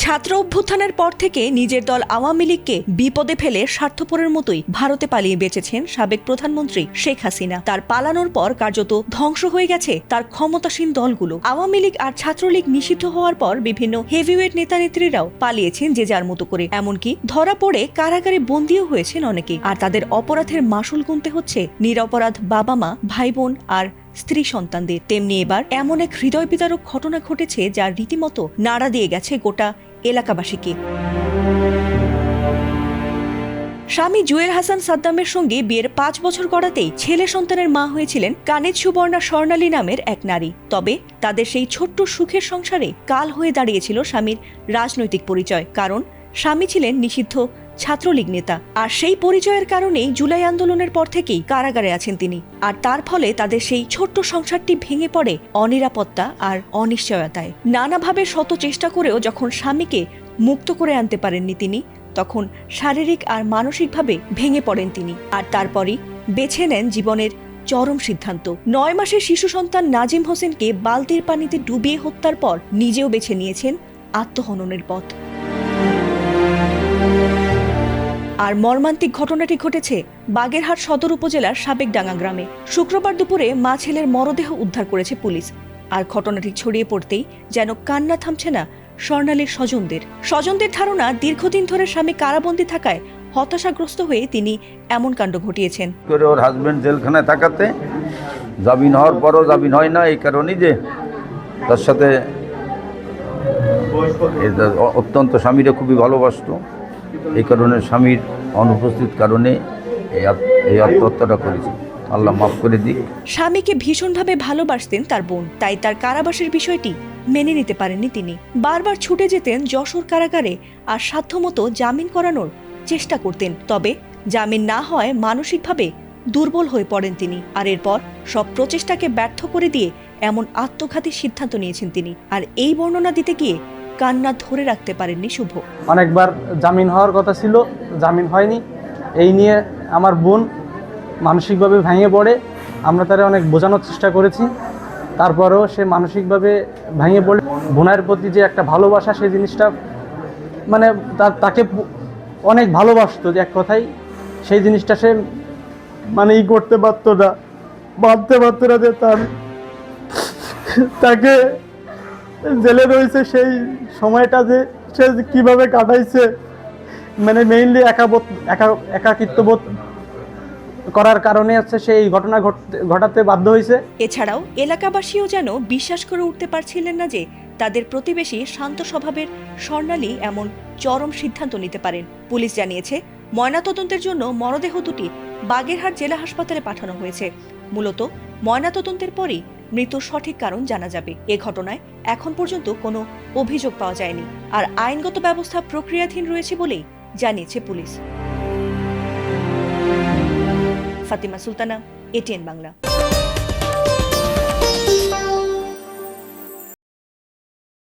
ছাত্র অভ্যুত্থানের পর থেকে নিজের দল আওয়ামী লীগকে বিপদে ফেলে স্বার্থপরের মতোই ভারতে পালিয়ে বেঁচেছেন সাবেক প্রধানমন্ত্রী শেখ হাসিনা। তার পালানোর পর কার্যত ধ্বংস হয়ে গেছে তার ক্ষমতাসীন দলগুলো। আওয়ামী লীগ আর ছাত্রলীগ নিষিদ্ধ হওয়ার পর বিভিন্ন হেভিওয়েট নেতানেত্রীরাও পালিয়েছেন যে যার মতো করে, এমনকি ধরা পড়ে কারাগারে বন্দীও হয়েছেন অনেকে। আর তাদের অপরাধের মাসুল গুনতে হচ্ছে নিরপরাধ বাবা মা, ভাই বোন আর স্ত্রী সন্তানদের। তেমনি এবার এমন এক হৃদয় বিদারক ঘটনা ঘটেছে যা রীতিমতো নাড়া দিয়ে গেছে গোটা এলাকাবাসীকে। স্বামী জুয়েল হাসান সাদ্দামের সঙ্গে বিয়ের 5 বছর গড়াতেই ছেলে সন্তানের মা হয়েছিলেন কানিজ সুবর্ণা স্বর্ণালী নামের এক নারী। তবে তাদের সেই ছোট্ট সুখের সংসারে কাল হয়ে দাঁড়িয়েছিল স্বামীর রাজনৈতিক পরিচয়। কারণ স্বামী ছিলেন নিষিদ্ধ ছাত্রলীগ নেতা, আর সেই পরিচয়ের কারণেই জুলাই আন্দোলনের পর থেকেই কারাগারে আছেন তিনি। আর তার ফলে তাদের সেই ছোট্ট সংসারটি ভেঙে পড়ে অনিরাপত্তা আর অনিশ্চয়তায়। নানাভাবে শত চেষ্টা করেও যখন স্বামীকে মুক্ত করে আনতে পারেননি তিনি, তখন শারীরিক আর মানসিকভাবে ভেঙে পড়েন তিনি। আর তারপরই বেছে নেন জীবনের চরম সিদ্ধান্ত। 9 মাসের শিশু সন্তান নাজিম হোসেনকে বালতির পানিতে ডুবিয়ে হত্যার পর নিজেও বেছে নিয়েছেন আত্মহননের পথ। আর মর্মান্তিক ঘটনাটি ঘটেছে বাগেরহাট সদর উপজেলার সাবেকডাঙ্গা গ্রামে। শুক্রবার দুপুরে মা ছেলের মরদেহ উদ্ধার করেছে পুলিশ। আর ঘটনাটি ছড়িয়ে পড়তেই যেন কান্না থামছে না স্বর্ণালীর স্বজনদের ধারণা, দীর্ঘদিন ধরে স্বামী কারাবন্দী থাকায় হতাশাগ্রস্ত হয়ে তিনি এমন কাণ্ড ঘটিয়েছেন। ওর হাজবেন্ড জেলখানায় থাকাতে জামিন হওয়ার পরও জামিন হয় না, এই কারণেই যে তার সাথে অত্যন্ত স্বামীরা খুবই ভালোবাসত, এই কারণে স্বামীর অনুপস্থিত কারণে এই আত্মহত্যাটা করেছি। আল্লাহ মাফ করে দিক। স্বামীকে ভীষণভাবে ভালোবাসতেন তার বোন, তাই তার কারাবাসের বিষয়টি মেনে নিতে পারেননি তিনি। বারবার ছুটে যেতেন যশোর কারাগারে আর সাধ্যমতো জামিন করানোর চেষ্টা করতেন। তবে জামিন না হয় মানসিকভাবে দুর্বল হয়ে পড়েন তিনি। আর এরপর সব প্রচেষ্টাকে ব্যর্থ করে দিয়ে এমন আত্মঘাতী সিদ্ধান্ত নিয়েছেন তিনি। আর এই বর্ণনা দিতে গিয়ে কান্না ধরে রাখতে পারেননি শুভ। অনেকবার জামিন হওয়ার কথা ছিল, জামিন হয়নি। এই নিয়ে আমার বোন মানসিকভাবে ভেঙে পড়ে। আমরা তারে অনেক বোঝানোর চেষ্টা করেছি, তারপরেও সে মানসিকভাবে ভেঙে পড়ে। বোনের প্রতি যে একটা ভালোবাসা, সেই জিনিসটা মানে তাকে অনেক ভালোবাসতো, যে এক কথাই সেই জিনিসটা সে মানে করতে পারতো না, বাঁধতে পারতো না যে তাকে জেলে রয়েছে। সেই সময়টা যে সে কীভাবে কাটাইছে, মানে মেইনলি একাকিত্ববোধ করার কারণে হচ্ছে সেই ঘটনা ঘটাতে বাধ্য হয়েছে। এছাড়াও এলাকাবাসীও যেন বিশ্বাস করে উঠতে পারছিলেন না যে তাদের প্রতিবেশী শান্ত স্বভাবের স্বর্ণালী এমন চরম সিদ্ধান্ত নিতে পারেন। পুলিশ জানিয়েছে, ময়নাতদন্তের জন্য মরদেহ দুটি বাগেরহাট জেলা হাসপাতালে পাঠানো হয়েছে। মূলত ময়নাতদন্তের পরই মৃত্যুর সঠিক কারণ জানা যাবে। এ ঘটনায় এখন পর্যন্ত কোনো অভিযোগ পাওয়া যায়নি, আর আইনগত ব্যবস্থা প্রক্রিয়াধীন রয়েছে বলেই জানিয়েছে পুলিশ। ফাতিমা সুলতানা, এটিএন বাংলা।